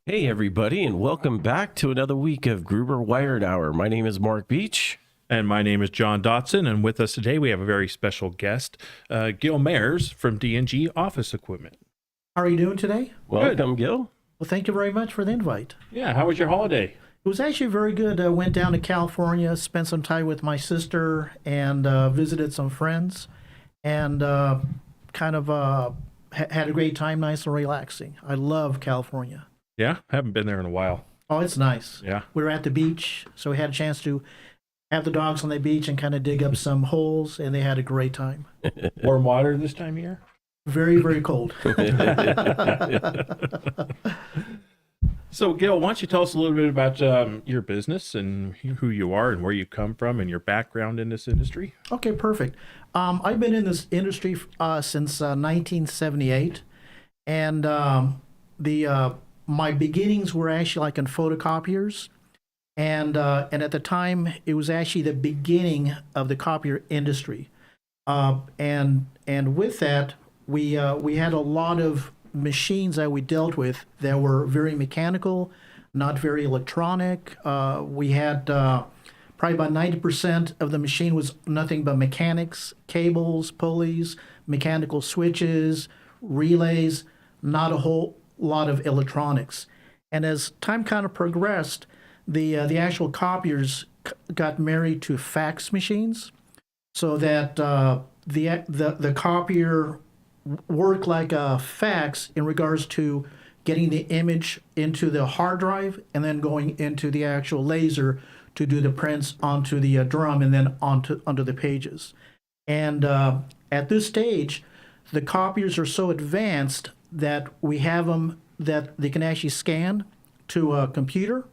Hey, everybody, and welcome back to another week of Gruber Wired Hour. My name is Mark Beach. And my name is John Dotson, and with us today we have a very special guest, Gil Mayers from D&G Office Equipment. How are you doing today? Welcome, Gil. Well, thank you very much for the invite. Yeah, how was your holiday? It was actually very good. I went down to California, spent some time with my sister, and visited some friends, and had a great time, nice and relaxing. I love California. Yeah, haven't been there in a while. Oh, it's nice. Yeah. We were at the beach, so we had a chance to have the dogs on the beach and kind of dig up some holes, and they had a great time. Warm water this time of year? Very, very cold. So, Gil, why don't you tell us a little bit about your business and who you are and where you come from and your background in this industry? Okay, perfect. I've been in this industry since 1978, and my beginnings were actually like in photocopiers, and at the time it was actually the beginning of the copier industry, and with that we had a lot of machines that we dealt with that were very mechanical, not very electronic. We had probably about 90% of the machine was nothing but mechanics, cables, pulleys, mechanical switches, relays, not a whole lot of electronics. And as time kind of progressed, the actual copiers got married to fax machines, so that the copier worked like a fax in regards to getting the image into the hard drive and then going into the actual laser to do the prints onto the drum and then onto the pages. And at this stage, the copiers are so advanced that we have them that they can actually scan to a computer,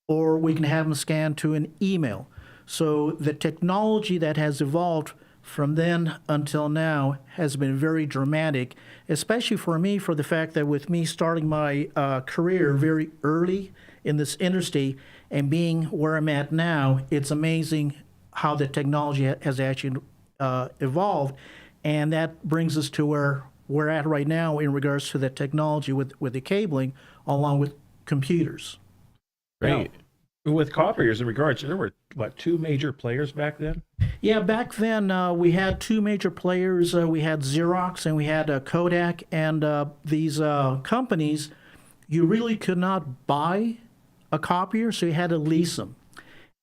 or we can have them scan to an email. So the technology that has evolved from then until now has been very dramatic, especially for me, for the fact that with me starting my career very early in this industry and being where I'm at now, it's amazing how the technology has actually evolved. And that brings us to where we're at right now in regards to the technology with the cabling along with computers. Great. Now, with copiers in regards, there were, two major players back then? Yeah, back then we had two major players. We had Xerox and we had Kodak, and these companies, you really could not buy a copier, so you had to lease them.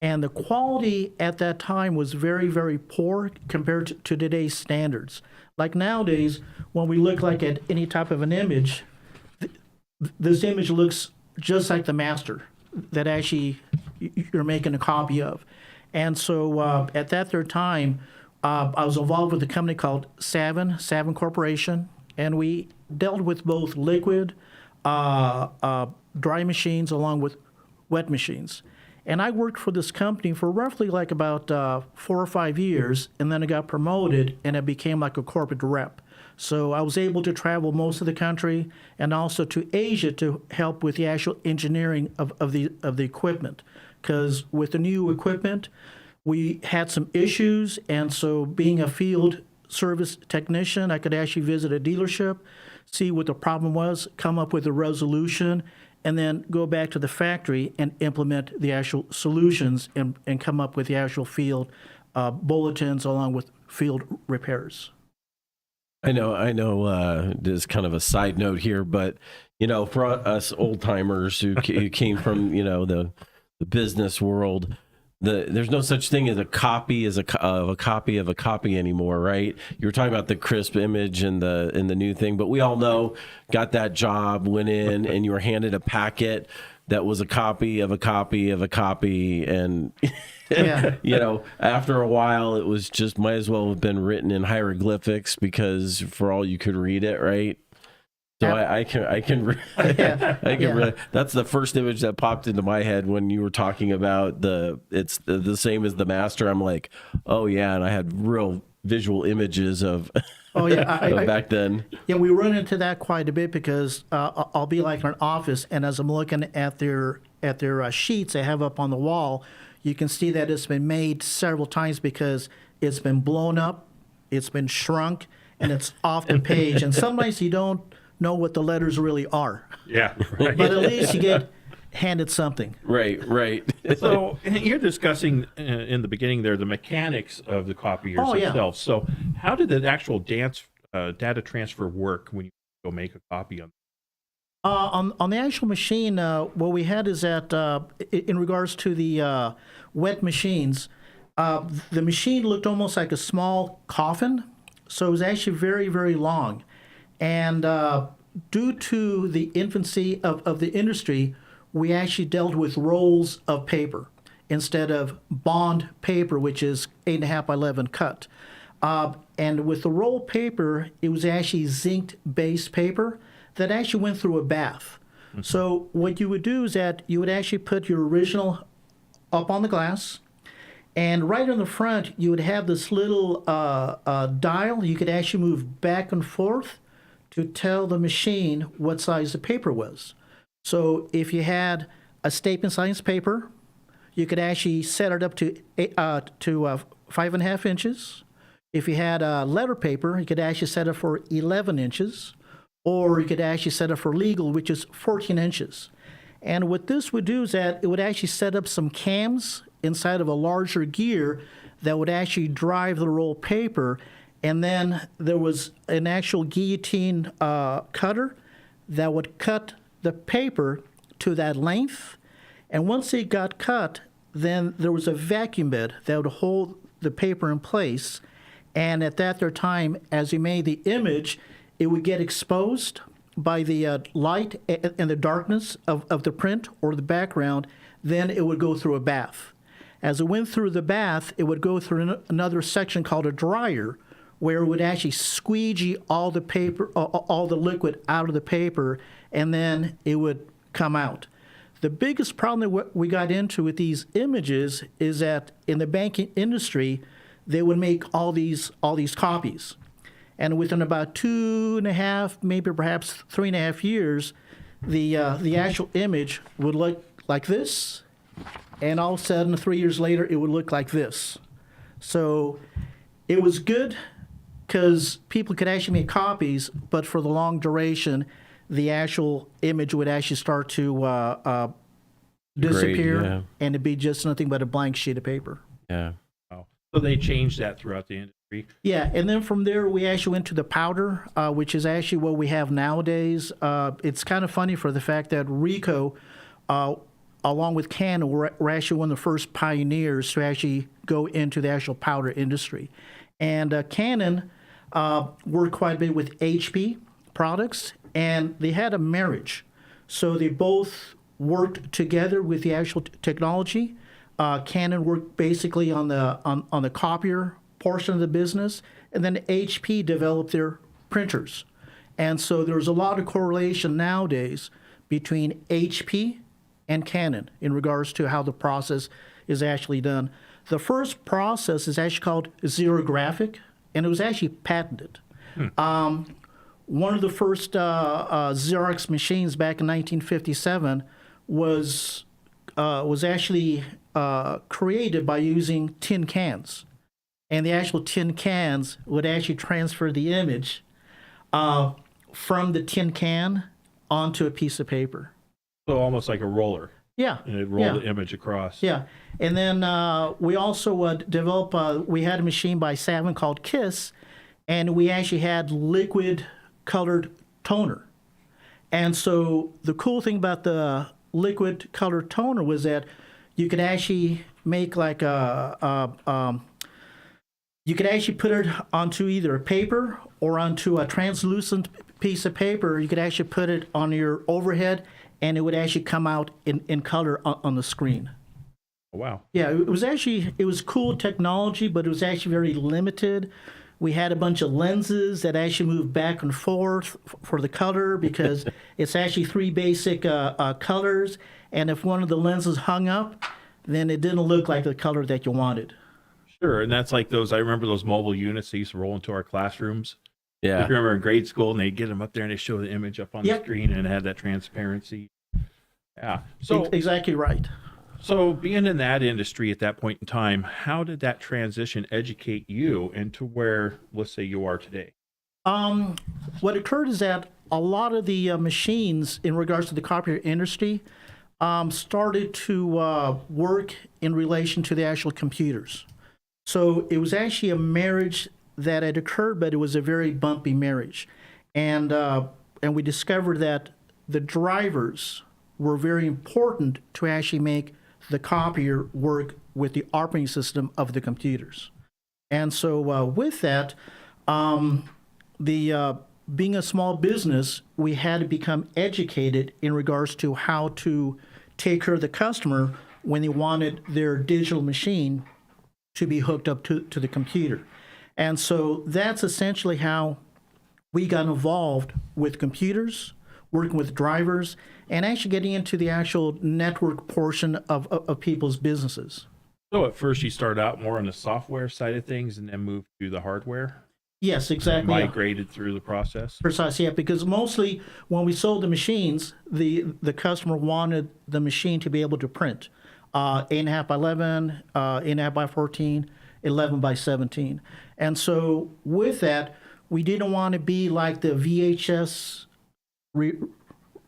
And the quality at that time was very, very poor compared to today's standards. Like nowadays, when we look like at any type of an image, this image looks just like the master that actually you're making a copy of. And so at that third time, I was involved with a company called Savin Corporation, and we dealt with both liquid, dry machines along with wet machines. And I worked for this company for roughly like about 4 or 5 years, and then I got promoted and I became like a corporate rep. So I was able to travel most of the country and also to Asia to help with the actual engineering of the equipment. Because with the new equipment, we had some issues, and so being a field service technician, I could actually visit a dealership, see what the problem was, come up with a resolution, and then go back to the factory and implement the actual solutions and come up with the actual field bulletins along with field repairs. I know. There's kind of a side note here, but for us old timers who came from the business world, there's no such thing as a copy of a copy of a copy anymore, right? You were talking about the crisp image and the new thing, but we all know, got that job, went in, and you were handed a packet that was a copy of a copy of a copy, and after a while, it was just might as well have been written in hieroglyphics because for all you could read it, right? So I can that's the first image that popped into my head when you were talking about it's the same as the master. I'm like, oh yeah, and I had real visual images of back then. Yeah, we run into that quite a bit because I'll be like in an office, and as I'm looking at their sheets they have up on the wall, you can see that it's been made several times because it's been blown up, it's been shrunk, and it's off the page. And sometimes you don't know what the letters really are. Yeah. Right. But at least you get handed something. Right, right. So you're discussing in the beginning there the mechanics of the copiers Oh, yeah. themselves. So how did the actual data transfer work when you go make a copy on? On the actual machine, what we had is that in regards to the wet machines, the machine looked almost like a small coffin, so it was actually very, very long. And due to the infancy of the industry, we actually dealt with rolls of paper instead of bond paper, which is 8.5 by 11 cut. And with the roll paper, it was actually zinc-based paper that actually went through a bath. Mm-hmm. So what you would do is that you would actually put your original up on the glass, and right on the front, you would have this little dial. You could actually move back and forth to tell the machine what size the paper was. So if you had a statement size paper, you could actually set it up to 5.5 inches. If you had letter paper, you could actually set it for 11 inches, or you could actually set it for legal, which is 14 inches. And what this would do is that it would actually set up some cams inside of a larger gear that would actually drive the roll paper. And then there was an actual guillotine cutter that would cut the paper to that length. And once it got cut, then there was a vacuum bed that would hold the paper in place. And at that time, as you made the image, it would get exposed by the light and the darkness of the print or the background. Then it would go through a bath. As it went through the bath, it would go through another section called a dryer, where it would actually squeegee all the paper, all the liquid out of the paper, and then it would come out. The biggest problem that we got into with these images is that in the banking industry, they would make all these copies. And within about 2.5, maybe perhaps 3.5 years, the actual image would look like this, and all of a sudden, 3 years later, it would look like this. So it was good because people could actually make copies, but for the long duration, the actual image would actually start to disappear, yeah. and it'd be just nothing but a blank sheet of paper. Yeah. Oh. So they changed that throughout the industry. Yeah, and then from there, we actually went to the powder, which is actually what we have nowadays. It's kind of funny for the fact that Ricoh, along with Canon, were actually one of the first pioneers to actually go into the actual powder industry. And Canon worked quite a bit with HP products, and they had a marriage. So they both worked together with the actual technology. Canon worked basically on the copier portion of the business, and then HP developed their printers. And so there's a lot of correlation nowadays between HP and Canon in regards to how the process is actually done. The first process is actually called xerographic, and it was actually patented. One of the first Xerox machines back in 1957 was actually created by using tin cans. And the actual tin cans would actually transfer the image from the tin can onto a piece of paper. So almost like a roller. Yeah. And it rolled the image across. Yeah. And then we also developed, we had a machine by Savin called KISS, and we actually had liquid colored toner. And so the cool thing about the liquid colored toner was that you could actually make like you could actually put it onto either a paper or onto a translucent piece of paper. You could actually put it on your overhead, and it would actually come out in color on the screen. Wow. Yeah, it was cool technology, but it was actually very limited. We had a bunch of lenses that actually moved back and forth for the color because it's actually 3 basic colors, and if one of the lenses hung up, then it didn't look like the color that you wanted. Sure, and that's like those, I remember those mobile units they used to roll into our classrooms. Yeah. If you remember in grade school, and they get them up there and they show the image up on the screen and it had that transparency. Yeah. So Exactly right. So being in that industry at that point in time, how did that transition educate you into where, let's say, you are today? What occurred is that a lot of the machines in regards to the copier industry started to work in relation to the actual computers. So it was actually a marriage that had occurred, but it was a very bumpy marriage. And we discovered that the drivers were very important to actually make the copier work with the operating system of the computers. And so with that, being a small business, we had to become educated in regards to how to take care of the customer when they wanted their digital machine to be hooked up to the computer. And so that's essentially how we got involved with computers, working with drivers, and actually getting into the actual network portion of people's businesses. So at first you started out more on the software side of things and then moved to the hardware? Yes, exactly. Migrated through the process? Precisely, yeah, because mostly when we sold the machines, the customer wanted the machine to be able to print 8.5 by 11, 8.5 by 14, 11 by 17. And so with that, we didn't want to be like the VHS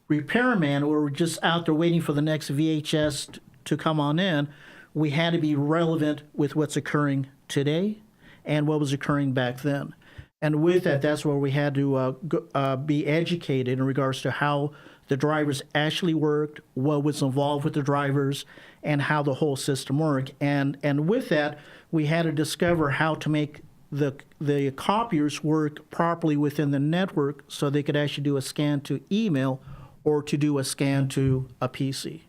repairman, or we're just out there waiting for the next VHS to come on in. We had to be relevant with what's occurring today and what was occurring back then. And with that, that's where we had to be educated in regards to how the drivers actually worked, what was involved with the drivers, and how the whole system worked. And with that, we had to discover how to make the copiers work properly within the network so they could actually do a scan to email or to do a scan to a PC.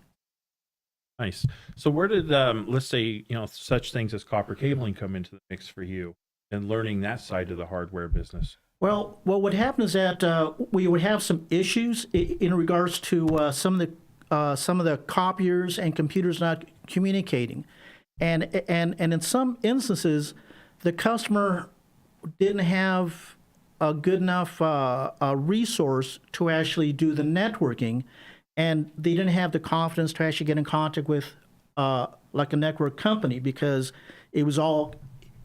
Nice. So where did, let's say, such things as copper cabling come into the mix for you and learning that side of the hardware business? Well, what happened is that we would have some issues in regards to some of the copiers and computers not communicating, and in some instances, the customer didn't have a good enough resource to actually do the networking, and they didn't have the confidence to actually get in contact with like a network company because it was all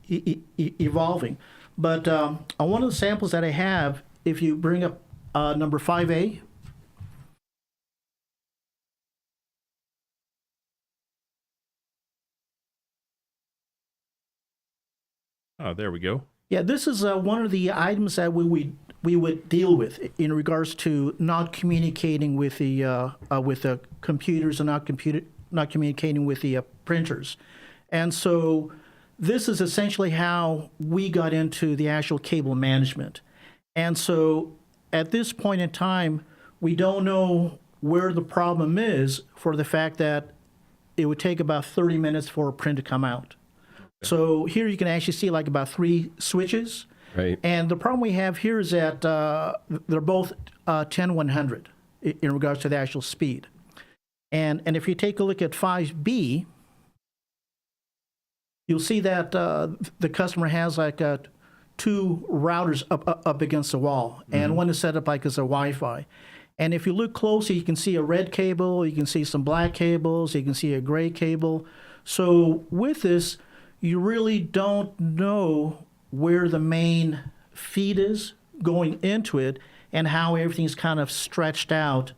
evolving. But on one of the samples that I have, if you bring up number 5A, Oh, there we go. yeah, this is one of the items that we would deal with in regards to not communicating with the computers and not communicating with the printers, and so this is essentially how we got into the actual cable management. And so at this point in time, we don't know where the problem is for the fact that it would take about 30 minutes for a print to come out. Okay. So here you can actually see like about 3 switches. Right. And the problem we have here is that they're both 10/100 in regards to the actual speed. And if you take a look at 5B, you'll see that the customer has like 2 routers up against the wall, and one is set up like as a Wi-Fi. And if you look closely, you can see a red cable, you can see some black cables, you can see a gray cable. So with this, you really don't know where the main feed is going into it and how everything's kind of stretched out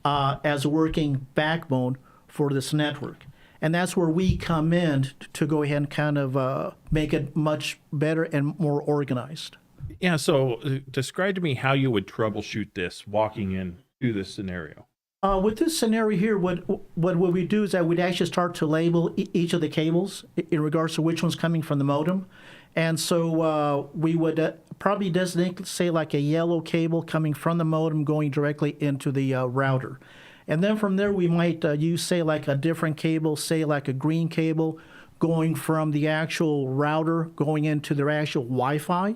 as a working backbone for this network. And that's where we come in to go ahead and kind of make it much better and more organized. Yeah, so describe to me how you would troubleshoot this walking into this scenario. With this scenario here, what we do is that we'd actually start to label each of the cables in regards to which one's coming from the modem. And so we would probably designate, say, like a yellow cable coming from the modem going directly into the router. And then from there, we might use, say, like a different cable, say, like a green cable going from the actual router going into their actual Wi-Fi.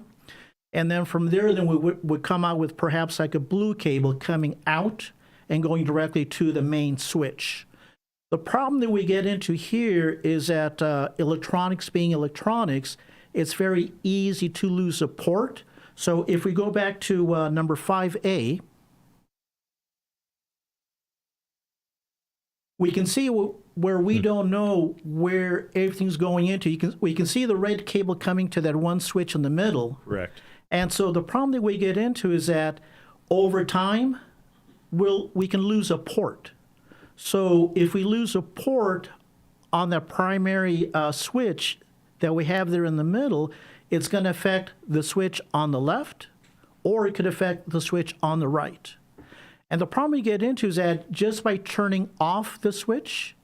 And then from there, then we would come out with perhaps like a blue cable coming out and going directly to the main switch. The problem that we get into here is that electronics being electronics, it's very easy to lose a port. So if we go back to number 5A, we can see where we don't know where everything's going into. We can see the red cable coming to that one switch in the middle. Correct. And so the problem that we get into is that over time, we can lose a port. So if we lose a port on the primary switch that we have there in the middle, it's going to affect the switch on the left, or it could affect the switch on the right. And the problem we get into is that just by turning off the switch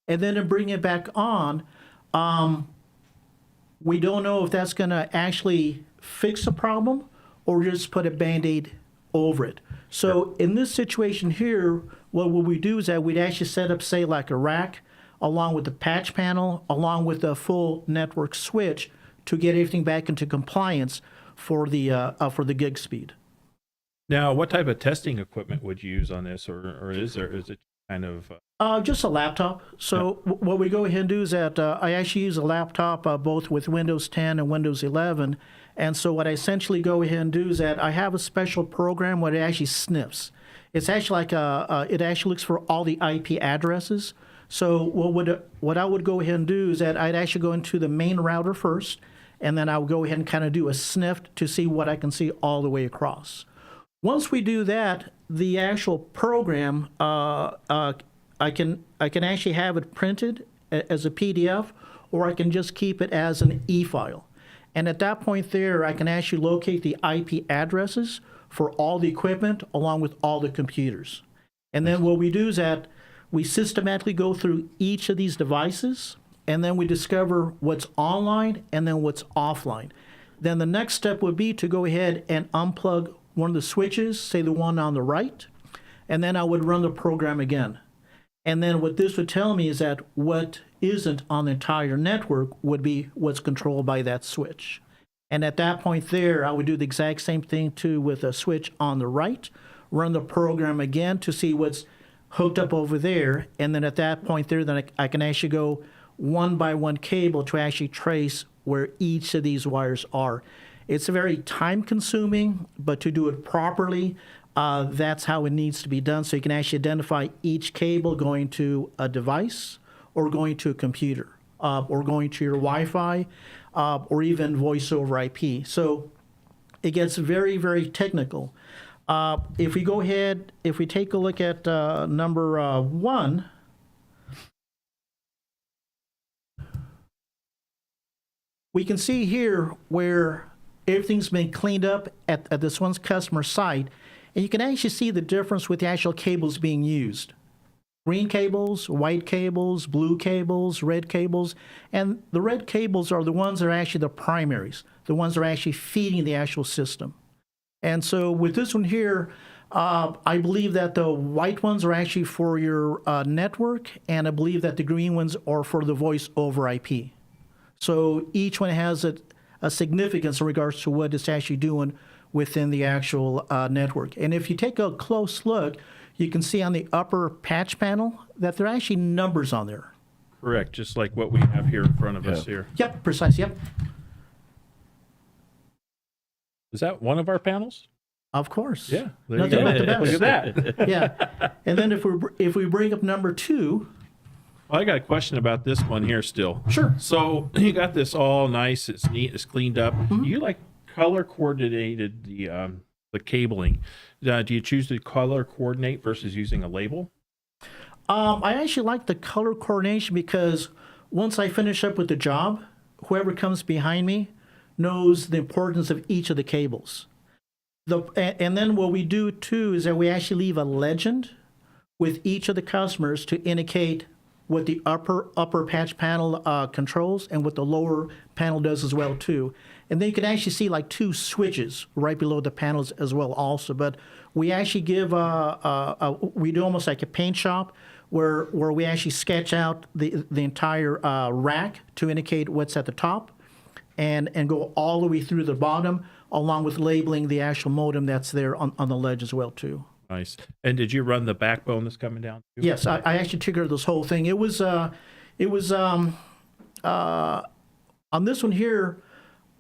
and then bringing it back on, we don't know if that's going to actually fix the problem or just put a Band-Aid over it. So in this situation here, what we do is that we'd actually set up, say, like a rack, along with the patch panel, along with the full network switch to get everything back into compliance for the gig speed. Now, what type of testing equipment would you use on this, or is it kind of? Just a laptop. So what we go ahead and do is that I actually use a laptop both with Windows 10 and Windows 11. And so what I essentially go ahead and do is that I have a special program where it actually sniffs. It's actually like it actually looks for all the IP addresses. So what I would go ahead and do is that I'd actually go into the main router first, and then I would go ahead and kind of do a sniff to see what I can see all the way across. Once we do that, the actual program, I can actually have it printed as a PDF, or I can just keep it as an e-file. And at that point there, I can actually locate the IP addresses for all the equipment along with all the computers. And then what we do is that we systematically go through each of these devices, and then we discover what's online and then what's offline. Then the next step would be to go ahead and unplug one of the switches, say the one on the right, and then I would run the program again. And then what this would tell me is that what isn't on the entire network would be what's controlled by that switch. And at that point there, I would do the exact same thing too with a switch on the right, run the program again to see what's hooked up over there. And then at that point there, then I can actually go one by one cable to actually trace where each of these wires are. It's very time consuming, but to do it properly, that's how it needs to be done. So you can actually identify each cable going to a device or going to a computer or going to your Wi-Fi or even voice over IP. So it gets very, very technical. If we go ahead, if we take a look at number 1, we can see here where everything's been cleaned up at this one's customer site, and you can actually see the difference with the actual cables being used. Green cables, white cables, blue cables, red cables, and the red cables are the ones that are actually the primaries, the ones that are actually feeding the actual system. And so with this one here, I believe that the white ones are actually for your network, and I believe that the green ones are for the voice over IP. So each one has a significance in regards to what it's actually doing within the actual network. And if you take a close look, you can see on the upper patch panel that there are actually numbers on there. Correct, just like what we have here in front of us here. Yep, precise, yep. Is that one of our panels? Of course. Yeah, there Nothing you go. but the best. Look at that. Yeah. And then if we bring up number 2. Well, I got a question about this one here still. Sure. So you got this all nice, it's neat, it's cleaned up. Mm-hmm. You like color coordinated the cabling. Do you choose to color coordinate versus using a label? I actually like the color coordination because once I finish up with the job, whoever comes behind me knows the importance of each of the cables. And then what we do too is that we actually leave a legend with each of the customers to indicate what the upper patch panel controls and what the lower panel does as well too. And then you can actually see like 2 switches right below the panels as well also. But we actually give we do almost like a paint shop where we actually sketch out the entire rack to indicate what's at the top and go all the way through the bottom, along with labeling the actual modem that's there on the ledge as well too. Nice. And did you run the backbone that's coming down too? Yes, I actually took care of this whole thing. It was on this one here,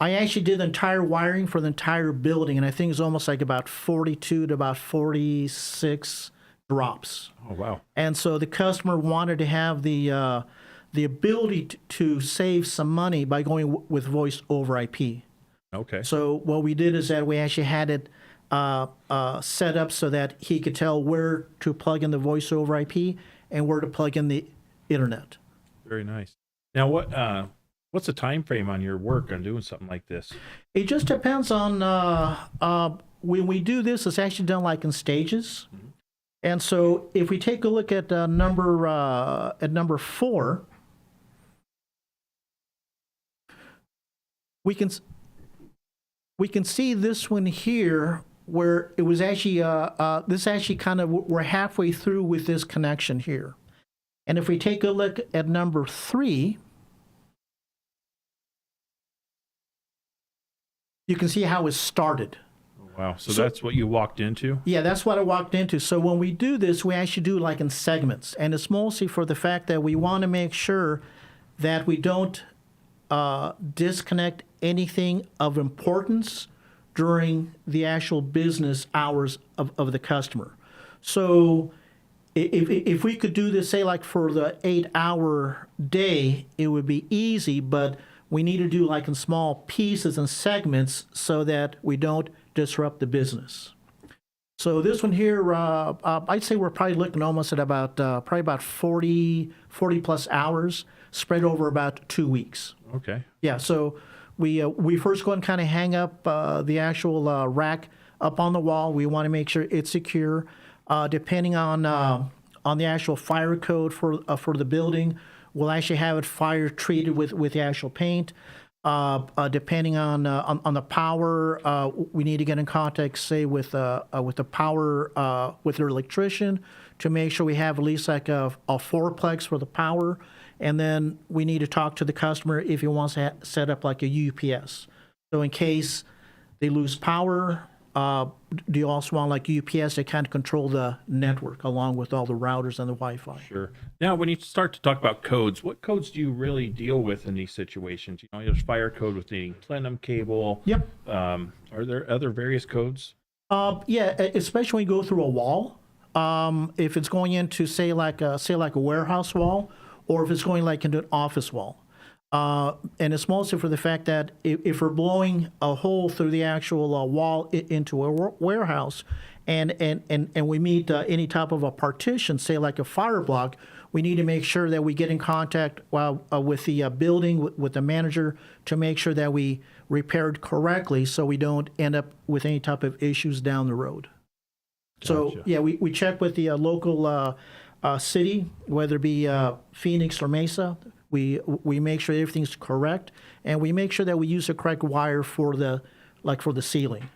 I actually did the entire wiring for the entire building, and I think it's almost like about 42 to about 46 drops. Oh, wow. And so the customer wanted to have the ability to save some money by going with voice over IP. Okay. So what we did is that we actually had it set up so that he could tell where to plug in the voice over IP and where to plug in the internet. Very nice. Now, what's the time frame on your work on doing something like this? It just depends on when we do this. It's actually done like in stages, and so if we take a look at number 4, we can see this one here where it was actually this actually kind of we're halfway through with this connection here, and if we take a look at number 3. You can see how it started. Wow. So that's what you walked into? Yeah, that's what I walked into. So when we do this, we actually do like in segments. And it's mostly for the fact that we want to make sure that we don't disconnect anything of importance during the actual business hours of the customer. So if we could do this, say like for the 8-hour day, it would be easy, but we need to do like in small pieces and segments so that we don't disrupt the business. So this one here, I'd say we're probably looking almost at about 40 plus hours spread over about 2 weeks. Okay. Yeah, so we first go and kind of hang up the actual rack up on the wall. We want to make sure it's secure. Depending on the actual fire code for the building, we'll actually have it fire treated with the actual paint. Depending on the power, we need to get in contact, say, with the power with their electrician to make sure we have at least like a 4-plex for the power, and then we need to talk to the customer if he wants to set up like a UPS. So in case they lose power, do you also want like UPS to kind of control the network along with all the routers and the Wi-Fi? Sure. Now, when you start to talk about codes, what codes do you really deal with in these situations? You know, there's fire code with needing plenum cable. Yep. Are there other various codes? Yeah, especially when you go through a wall. If it's going into say like a warehouse wall, or if it's going like into an office wall. And it's mostly for the fact that if we're blowing a hole through the actual wall into a warehouse, and we meet any type of a partition, say like a fire block, we need to make sure that we get in contact with the building, with the manager, to make sure that we repaired correctly so we don't end up with any type of issues down the road. So, Gotcha. yeah, we check with the local city, whether it be Phoenix or Mesa. We make sure everything's correct, and we make sure that we use the correct wire for the ceiling.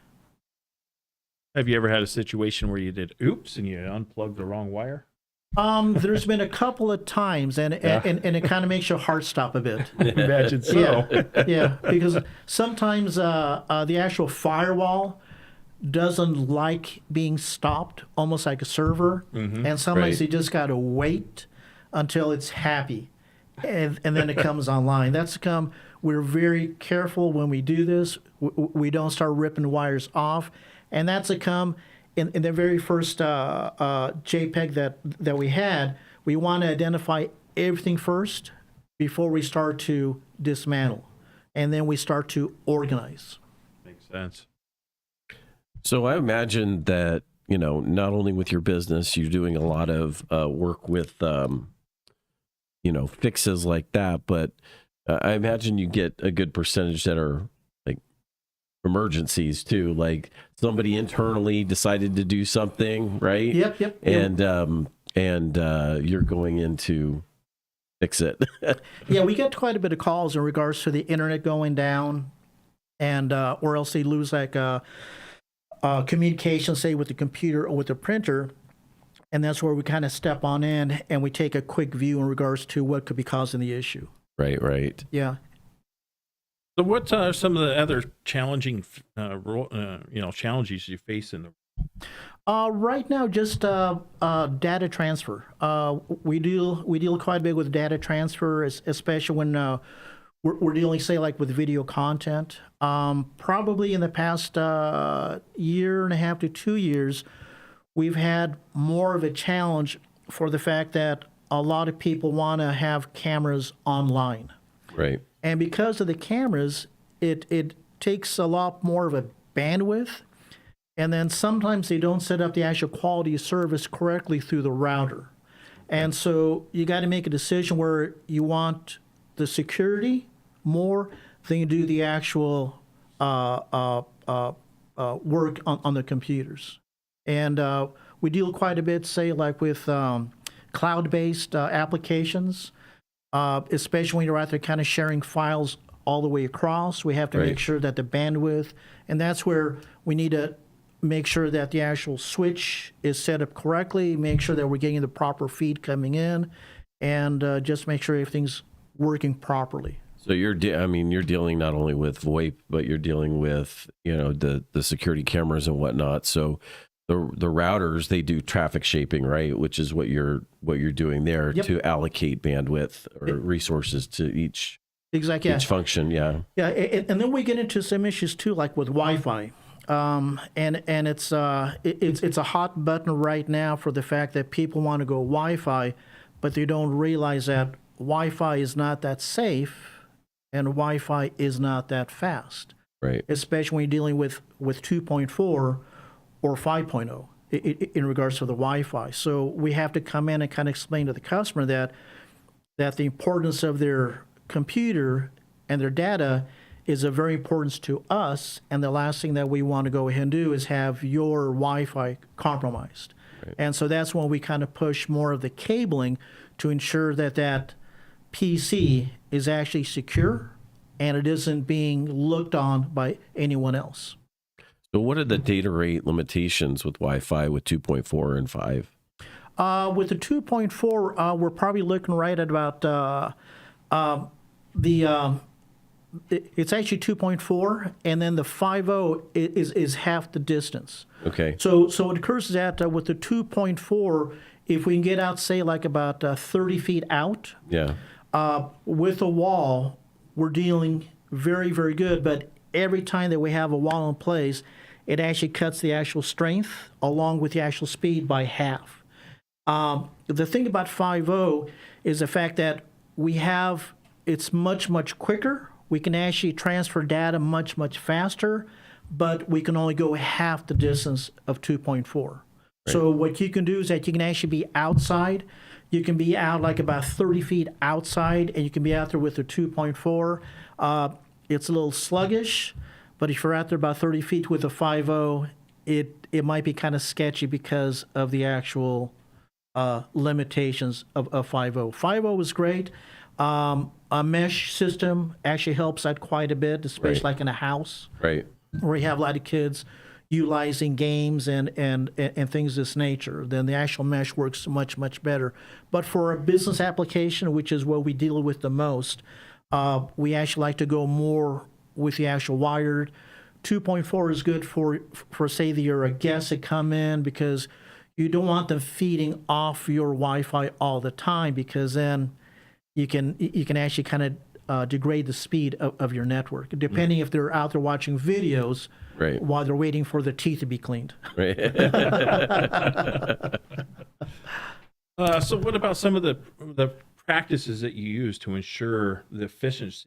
Have you ever had a situation where you did oops and you unplugged the wrong wire? There's been a couple of times, and it kind of makes your heart stop a bit. Imagine so. Yeah, because sometimes the actual firewall doesn't like being stopped, almost like a server, and sometimes Right. you just got to wait until it's happy. And then it comes online. We're very careful when we do this. We don't start ripping wires off. And that's in the very first JPEG that we had, we want to identify everything first before we start to dismantle. And then we start to organize. Makes sense. So I imagine that, not only with your business, you're doing a lot of work with, fixes like that, but I imagine you get a good percentage that are like emergencies too, like somebody internally decided to do something, right? Yep. And you're going in to fix it. Yeah, we get quite a bit of calls in regards to the internet going down, and or else they lose like communication, say with the computer or with the printer, and that's where we kind of step on in and we take a quick view in regards to what could be causing the issue. Right. Yeah. So, what are some of the other challenging, challenges you face in the? Right now, just data transfer. We deal quite a bit with data transfer, especially when we're dealing, say, like with video content. Probably in the past year and a half to 2 years, we've had more of a challenge for the fact that a lot of people want to have cameras online. Right. And because of the cameras, it takes a lot more of a bandwidth. And then sometimes they don't set up the actual quality of service correctly through the router. And so you got to make a decision where you want the security more than you do the actual work on the computers. And we deal quite a bit, say, like with cloud-based applications, especially when you're out there kind of sharing files all the way across. We have to make sure that the bandwidth, and that's where we need to make sure that the actual switch is set up correctly, make sure that we're getting the proper feed coming in, and just make sure everything's working properly. So you're dealing not only with VoIP, but you're dealing with, the security cameras and whatnot. So the routers, they do traffic shaping, right? Which is what you're doing there to allocate bandwidth or resources to each function. Yeah. Yeah, and then we get into some issues too, like with Wi-Fi. And it's a hot button right now for the fact that people want to go Wi-Fi, but they don't realize that Wi-Fi is not that safe and Wi-Fi is not that fast. Right. Especially when you're dealing with 2.4 or 5.0 in regards to the Wi-Fi. So we have to come in and kind of explain to the customer that the importance of their computer and their data is of very importance to us, and the last thing that we want to go ahead and do is have your Wi-Fi compromised. Right. And so that's when we kind of push more of the cabling to ensure that PC is actually secure and it isn't being looked on by anyone else. So what are the data rate limitations with Wi-Fi with 2.4 and 5? With the 2.4, we're probably looking right at about it's actually 2.4, and then the 5.0 is half the distance. Okay. So it occurs that with the 2.4, if we can get out, say, like about 30 feet out, with a wall, we're dealing very, very good. But every time that we have a wall in place, it actually cuts the actual strength along with the actual speed by half. The thing about 5.0 is the fact that it's much, much quicker. We can actually transfer data much, much faster, but we can only go half the distance of 2.4. Right. So what you can do is that you can actually be outside. You can be out like about 30 feet outside, and you can be out there with the 2.4. It's a little sluggish, but if you're out there about 30 feet with a 5.0, it might be kind of sketchy because of the actual limitations of 5.0. 5.0 is great. A mesh system actually helps out quite a bit, especially like in a house, right, where you have a lot of kids utilizing games and things of this nature. Then the actual mesh works much, much better. But for a business application, which is what we deal with the most, we actually like to go more with the actual wired. 2.4 is good for say that you're a guest that come in, because you don't want them feeding off your Wi-Fi all the time, because then you can actually kind of degrade the speed of your network, depending if they're out there watching videos while they're waiting for their teeth to be cleaned. Right. So what about some of the practices that you use to ensure the efficiency?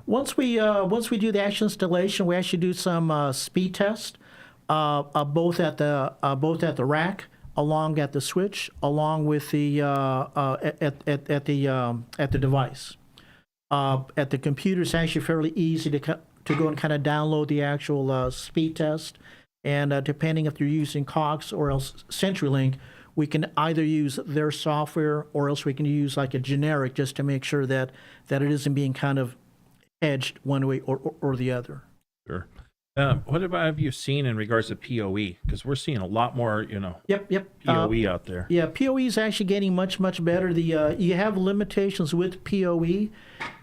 Once we do the actual installation, we actually do some speed test, both at the rack, along at the switch, along with the at the device. At the computer, it's actually fairly easy to go and kind of download the actual speed test, and depending if you're using Cox or else CenturyLink, we can either use their software or else we can use like a generic, just to make sure that it isn't being kind of edged one way or the other. Sure. What have you seen in regards to PoE? Because we're seeing a lot more, PoE out there. Yeah, PoE is actually getting much, much better. You have limitations with PoE,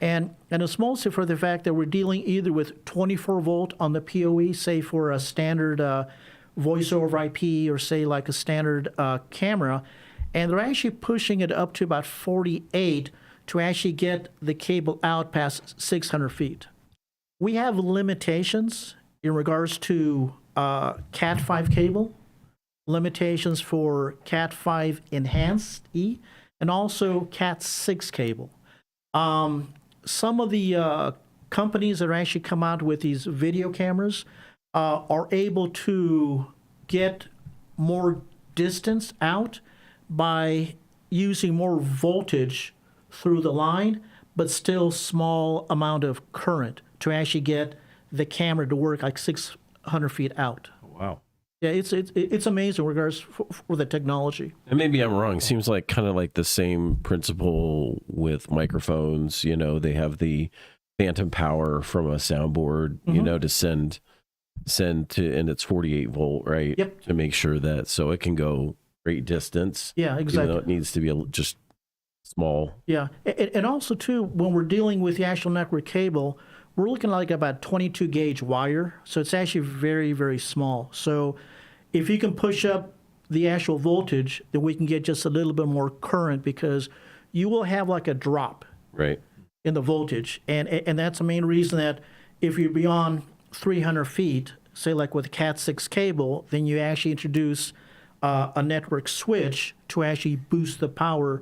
and it's mostly for the fact that we're dealing either with 24 volt on the PoE, say for a standard voice over IP, or say like a standard camera, and they're actually pushing it up to about 48 to actually get the cable out past 600 feet. We have limitations in regards to Cat5 cable, limitations for Cat5 Enhanced E, and also Cat6 cable. Some of the companies that are actually come out with these video cameras, are able to get more distance out by using more voltage through the line, but still small amount of current to actually get the camera to work like 600 feet out. Wow. Yeah, it's amazing in regards for the technology. And maybe I'm wrong. Seems like kind of like the same principle with microphones. You know, they have the phantom power from a soundboard, you know, to send to, and it's 48 volt, right? Yep. To make sure that, so it can go great distance. Yeah, Even exactly. though it needs to be just small. Yeah, and also too, when we're dealing with the actual network cable, we're looking like about 22 gauge wire, so it's actually very, very small. So if you can push up the actual voltage, then we can get just a little bit more current, because you will have like a drop Right. in the voltage, and that's the main reason that if you're beyond 300 feet, say like with a Cat6 cable, then you actually introduce a network switch to actually boost the power,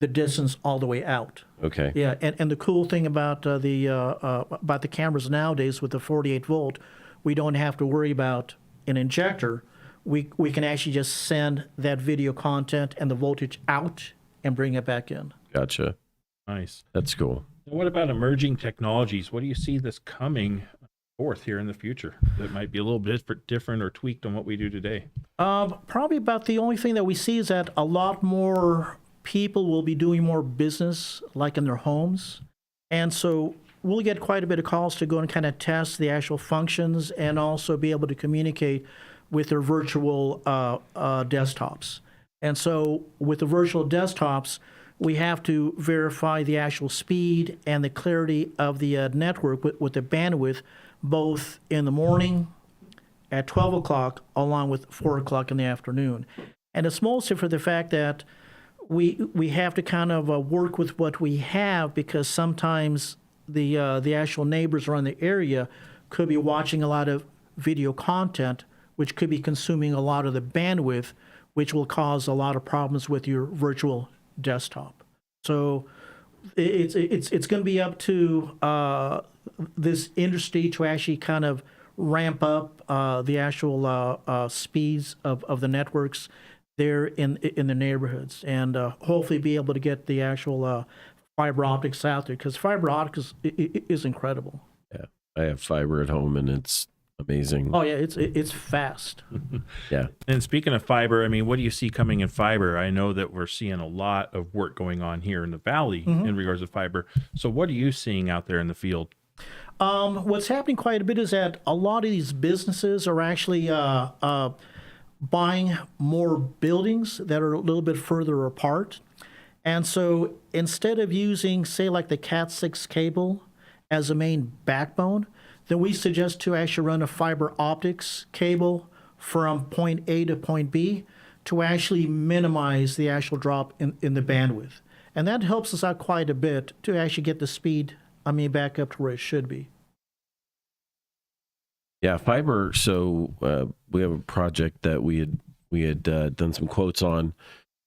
the distance all the way out. Okay. Yeah, and the cool thing about the cameras nowadays with the 48 volt, we don't have to worry about an injector. We can actually just send that video content and the voltage out and bring it back in. Gotcha. Nice. That's cool. Now, what about emerging technologies? What do you see this coming forth here in the future that might be a little bit different or tweaked on what we do today? Probably about the only thing that we see is that a lot more people will be doing more business like in their homes. And so we'll get quite a bit of calls to go and kind of test the actual functions and also be able to communicate with their virtual desktops. And so with the virtual desktops, we have to verify the actual speed and the clarity of the network with the bandwidth, both in the morning, at 12 o'clock, along with 4 o'clock in the afternoon. And it's mostly for the fact that we have to kind of work with what we have, because sometimes the actual neighbors around the area could be watching a lot of video content, which could be consuming a lot of the bandwidth, which will cause a lot of problems with your virtual desktop. So it's going to be up to this industry to actually kind of ramp up the actual speeds of the networks there in the neighborhoods, and hopefully be able to get the actual fiber optics out there, because fiber optics is incredible. Yeah. I have fiber at home and it's amazing. Oh yeah, it's fast. Yeah. And speaking of fiber, I mean, what do you see coming in fiber? I know that we're seeing a lot of work going on here in the valley in regards to fiber. So what are you seeing out there in the field? What's happening quite a bit is that a lot of these businesses are actually buying more buildings that are a little bit further apart. And so instead of using, say, like the Cat6 cable as a main backbone, then we suggest to actually run a fiber optics cable from point A to point B to actually minimize the actual drop in the bandwidth. And that helps us out quite a bit to actually get the speed, back up to where it should be. Yeah, fiber. So we have a project that we had done some quotes on,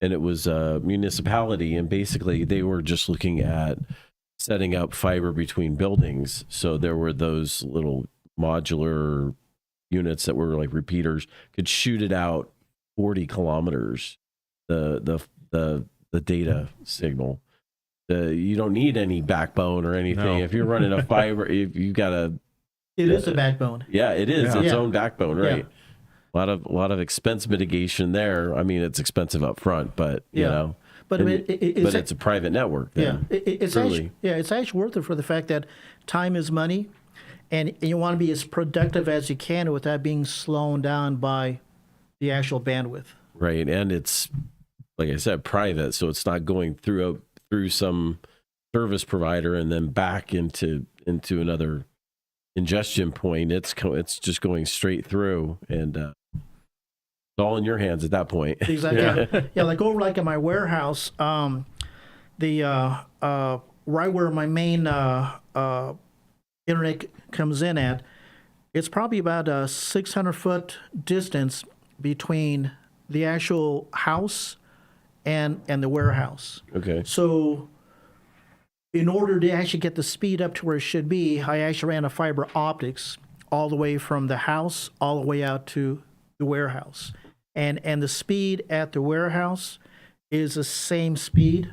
and it was a municipality, and basically they were just looking at setting up fiber between buildings. So there were those little modular units that were like repeaters, could shoot it out 40 kilometers. The data signal. You don't need any backbone or anything. No. If you're running a fiber, if you got a It is a backbone. yeah, it is Yeah. its Yeah. own backbone, right? Yeah. A lot of expense mitigation there. I mean, it's expensive up front, but you Yeah. know, But and- it's but it's a private network. yeah, Then. it's truly. it's actually worth it for the fact that time is money, and you want to be as productive as you can without being slowed down by the actual bandwidth. Right, and it's like I said, private, so it's not going through some service provider and then back into another ingestion point. It's just going straight through, and it's all in your hands at that point. Exactly. Yeah, like over like in my warehouse, the right where my main internet comes in at, it's probably about a 600-foot distance between the actual house and the warehouse. Okay. So in order to actually get the speed up to where it should be, I actually ran a fiber optics all the way from the house all the way out to the warehouse. And the speed at the warehouse is the same speed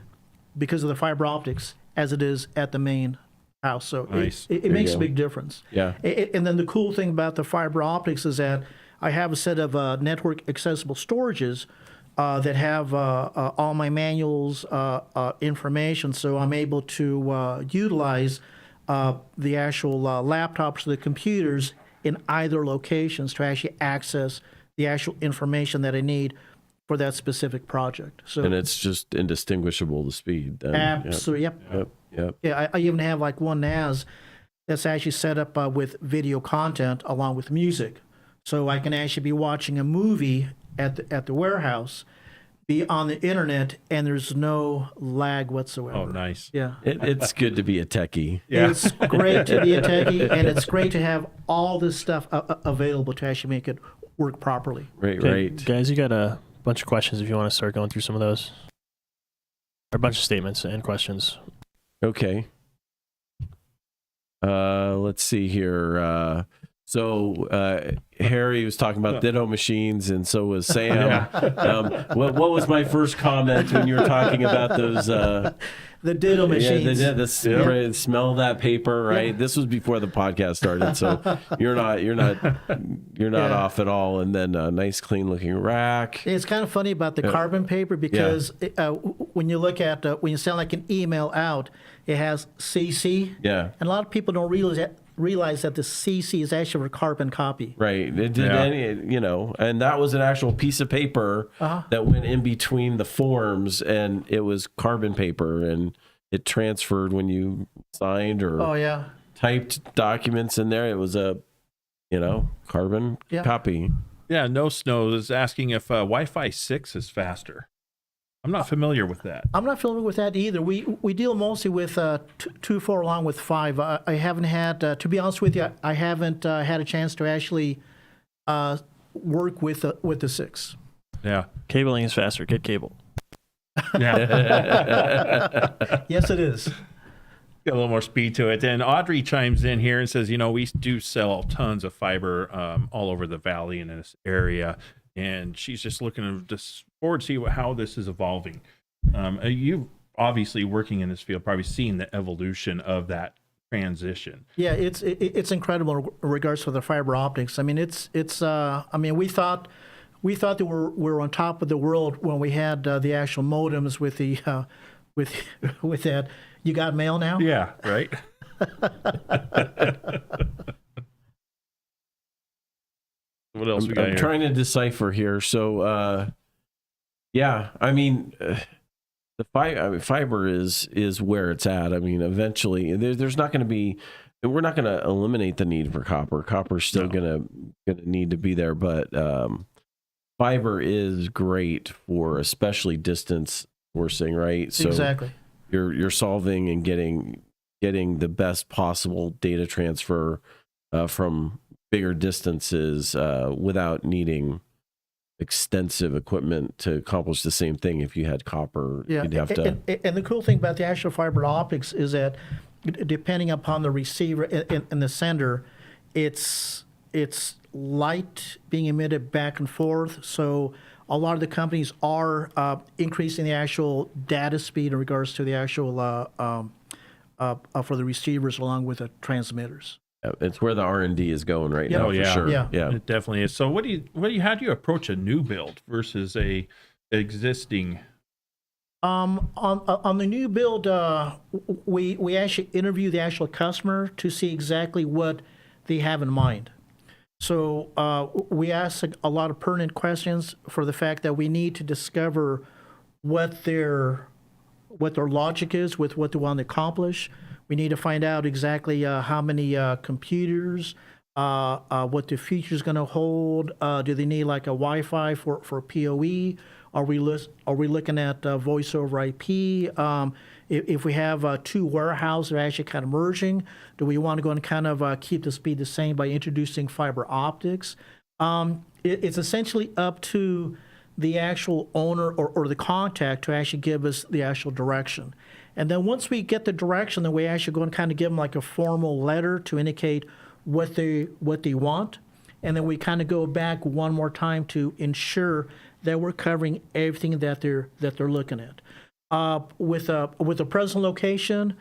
because of the fiber optics as it is at the main house. So Nice. it makes a big difference. Yeah. And then the cool thing about the fiber optics is that I have a set of network accessible storages that have all my manuals information, so I'm able to utilize the actual laptops or the computers in either locations to actually access the actual information that I need for that specific project. So And it's just indistinguishable, the speed. Then. absolutely, yep. Yep. Yeah, I even have like one NAS that's actually set up with video content along with music, so I can actually be watching a movie at the warehouse, be on the internet, and there's no lag whatsoever. Oh, nice. Yeah. It's good to be a techie. Yeah. It's great to be a techie, and it's great to have all this stuff available to actually make it work properly. Right, Okay, right. guys, you got a bunch of questions if you want to start going through some of those. Or a bunch of statements and questions. Okay. Let's see here. So Harry was talking about ditto machines, and so was Sam. What was my first comment when you were talking about those? The ditto machines. Right, smell that paper, right? Yeah. This was before the podcast started, so you're not off at all. And then a nice, clean looking rack. It's kind of funny about the carbon paper because when you look at when you send like an email out, it has CC. Yeah. And a lot of people don't realize that the CC is actually a carbon copy. Right. It did and that was an actual piece of paper that went in between the forms, and it was carbon paper, and it transferred when you signed or Oh yeah. typed documents in there. It was a, carbon copy. Yeah, No Snow is asking if Wi-Fi 6 is faster. I'm not familiar with that. I'm not familiar with that either. We deal mostly with 2.4 along with 5. I haven't had, to be honest with you, I haven't had a chance to actually work with the 6. Yeah. Cabling is faster. Get cable. Yeah. Yes, it is. Got a little more speed to it. And Audrey chimes in here and says, we do sell tons of fiber all over the valley in this area. And she's just looking forward to see how this is evolving. You obviously working in this field, probably seen the evolution of that transition. Yeah, it's incredible in regards to the fiber optics. I mean, we thought that we're on top of the world when we had the actual modems with the with that. You got mail now? Yeah, right. What else we got I'm here? trying to decipher here. So, the fiber is where it's at. I mean, eventually, there's not going to be. We're not going to eliminate the need for copper. Copper's still going to need to be there, but fiber is great for especially distance sourcing, right? So Exactly. You're solving and getting the best possible data transfer from bigger distances without needing extensive equipment to accomplish the same thing. If you had copper, Yeah, you'd have to. and the cool thing about the actual fiber optics is that depending upon the receiver and the sender, it's light being emitted back and forth. So a lot of the companies are increasing the actual data speed in regards to the actual for the receivers along with the transmitters. It's where the R&D is going right Yeah. now. Oh, For yeah. sure. Yeah. It definitely is. So how do you approach a new build versus a existing? On the new build, we actually interview the actual customer to see exactly what they have in mind. So we ask a lot of pertinent questions for the fact that we need to discover what their logic is with what they want to accomplish. We need to find out exactly how many computers, what the future is going to hold. Do they need like a Wi-Fi for PoE? Are we looking at voice over IP? If we have two warehouses that are actually kind of merging, do we want to go and kind of keep the speed the same by introducing fiber optics? It's essentially up to the actual owner or the contact to actually give us the actual direction. And then once we get the direction, then we actually go and kind of give them like a formal letter to indicate what they want, and then we kind of go back one more time to ensure that we're covering everything that they're looking at. With the present location,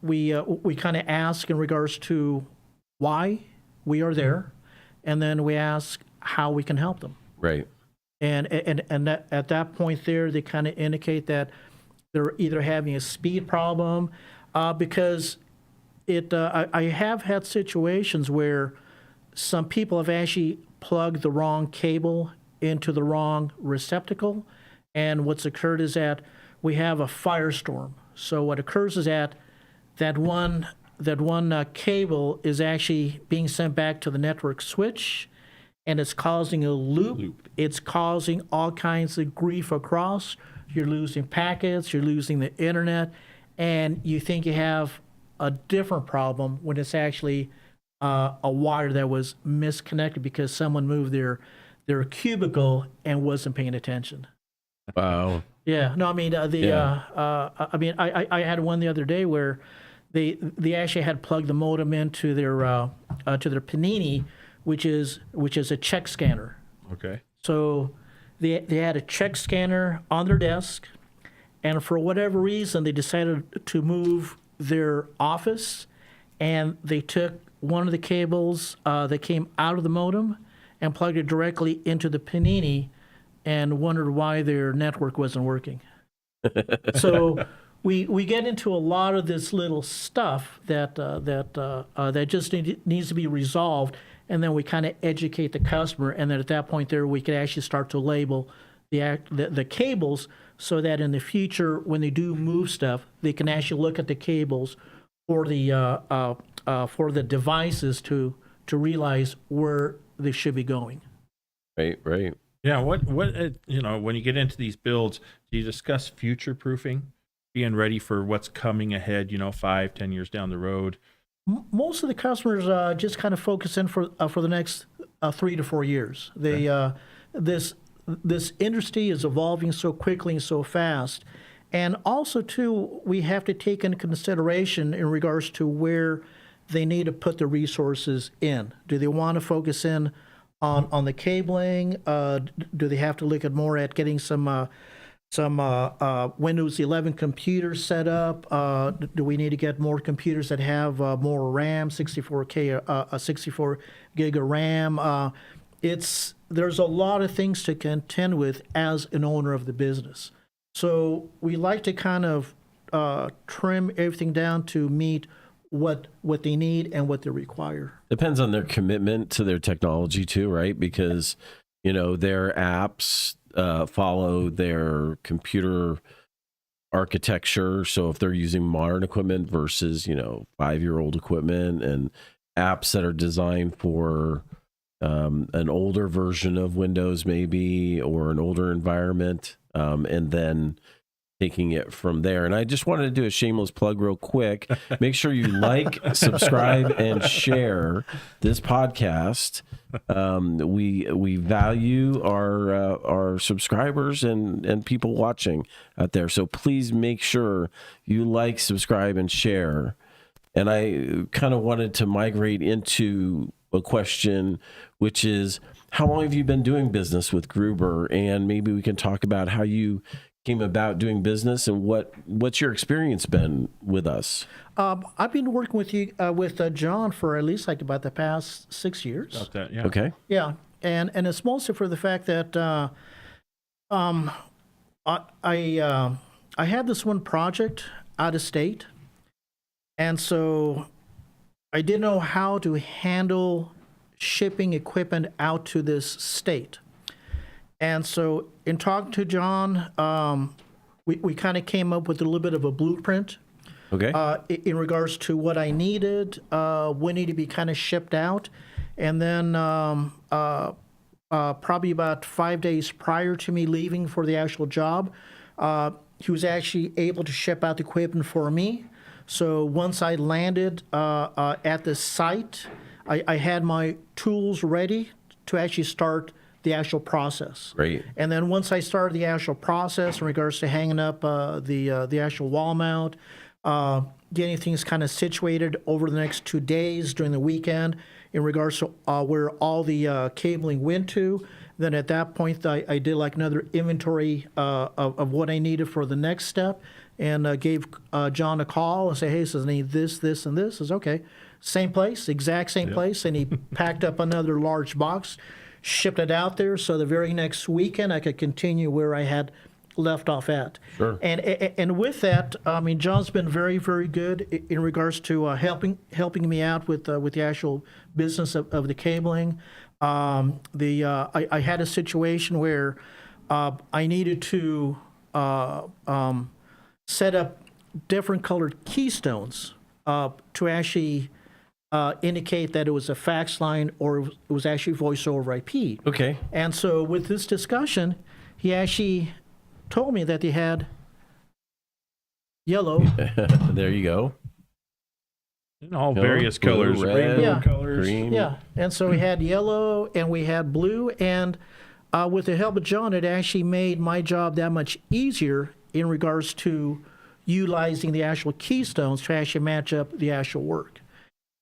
we kind of ask in regards to why we are there, and then we ask how we can help them. Right. And that, at that point there, they kind of indicate that they're either having a speed problem, because I have had situations where some people have actually plugged the wrong cable into the wrong receptacle, and what's occurred is that we have a firestorm. So what occurs is that one cable is actually being sent back to the network switch, and it's causing a loop. It's causing all kinds of grief across. You're losing packets, you're losing the internet, and you think you have a different problem when it's actually a wire that was misconnected because someone moved their cubicle and wasn't paying attention. Wow. Yeah, no, I mean I had one the other day where they actually had plugged the modem into their Panini, which is a check scanner. Okay. So they had a check scanner on their desk, and for whatever reason they decided to move their office, and they took one of the cables that came out of the modem and plugged it directly into the Panini, and wondered why their network wasn't working. So we get into a lot of this little stuff that just needs to be resolved, and then we kind of educate the customer, and then at that point there we can actually start to label the cables so that in the future when they do move stuff, they can actually look at the cables for the devices to realize where they should be going. Right. Yeah. What when you get into these builds, do you discuss future proofing, being ready for what's coming ahead? 5-10 years down the road. Most of the customers just kind of focus in for the next 3 to 4 years. They this industry is evolving so quickly and so fast, and also too we have to take into consideration in regards to where they need to put the resources in. Do they want to focus in on the cabling? Do they have to look at more at getting some Windows 11 computers set up? Do we need to get more computers that have more RAM, 64 gig of RAM? There's a lot of things to contend with as an owner of the business. So we like to kind of trim everything down to meet what they need and what they require. Depends on their commitment to their technology too, right? Because their apps follow their computer architecture. So if they're using modern equipment versus 5-year-old equipment, and apps that are designed for an older version of Windows maybe, or an older environment, and then taking it from there. And I just wanted to do a shameless plug real quick. Make sure you like, subscribe, and share this podcast. We value our subscribers and people watching out there. So please make sure you like, subscribe, and share. And I kind of wanted to migrate into a question, which is, how long have you been doing business with Gruber? And maybe we can talk about how you came about doing business and what's your experience been with us. I've been working with you with John for at least like about the past 6 years. About that, yeah. Okay. Yeah, and it's mostly for the fact that I had this one project out of state, and so I didn't know how to handle shipping equipment out to this state. And so in talking to John, we kind of came up with a little bit of a blueprint. Okay. In regards to what I needed, when needed to be kind of shipped out. And then probably about 5 days prior to me leaving for the actual job, he was actually able to ship out the equipment for me. So once I landed at the site, I had my tools ready to actually start the actual process. Great. And then once I started the actual process in regards to hanging up the actual wall mount, getting things kind of situated over the next 2 days during the weekend in regards to where all the cabling went to. Then at that point, I did like another inventory of what I needed for the next step, and gave John a call and say, hey, says I need this, this, and this. Says okay, same place, exact same place, and he packed up another large box, shipped it out there, so the very next weekend I could continue where I had left off at. Sure. And with that, I mean, John's been very, very good in regards to helping me out with the actual business of the cabling. I had a situation where I needed to set up different colored keystones to actually indicate that it was a fax line or it was actually voice over IP. Okay. And so with this discussion, he actually told me that they had yellow. There you go. In all No, various blue, colors, red, rainbow Yeah. colors. green. Yeah, and so we had yellow and we had blue, and with the help of John, it actually made my job that much easier in regards to utilizing the actual keystones to actually match up the actual work.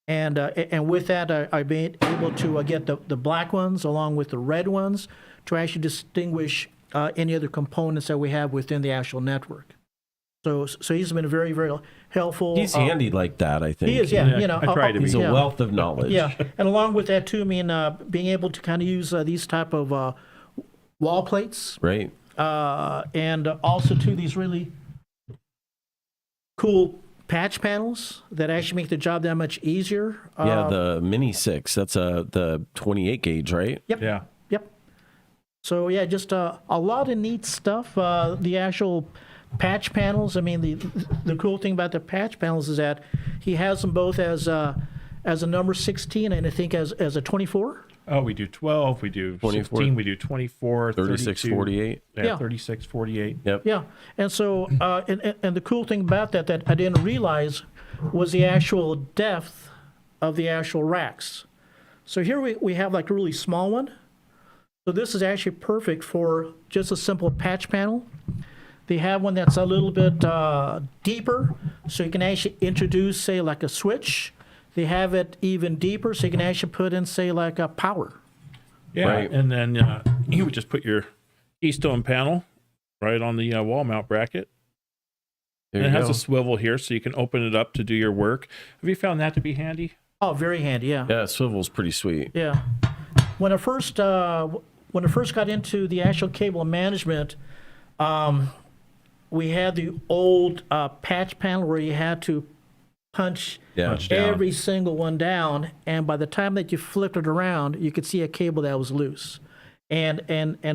And with that, I've been able to get the black ones along with the red ones to actually distinguish any other components that we have within the actual network. So he's been very, very helpful. He's handy like that, I think. He is, yeah. Yeah, You know, I try to be. He's a yeah. wealth of knowledge. Yeah, and along with that too, I mean, being able to kind of use these type of wall plates, Right. and also too these really cool patch panels that actually make the job that much easier. Yeah, the Mini 6. That's the 28 gauge, right? Yep. Yeah. Yep. So yeah, just a lot of neat stuff. The actual patch panels. I mean, the cool thing about the patch panels is that he has them both as a number 16 and I think as a 24. Oh, we do 12, we do 24, 16, we do 24, 36, 32. 48. Yeah. 36, 48. Yep. Yeah, and so and the cool thing about that I didn't realize was the actual depth of the actual racks. So here we have like a really small one. So this is actually perfect for just a simple patch panel. They have one that's a little bit deeper, so you can actually introduce, say, like a switch. They have it even deeper, so you can actually put in, say, like a power. Yeah, Right. and then you would just put your keystone panel right on the wall mount bracket. There And you it has go. a swivel here, so you can open it up to do your work. Have you found that to be handy? Oh, very handy, yeah. Yeah, swivel's pretty sweet. Yeah. When I first got into the actual cable management, we had the old patch panel where you had to punch Yeah. Punch down. every single one down, and by the time that you flipped it around, you could see a cable that was loose. And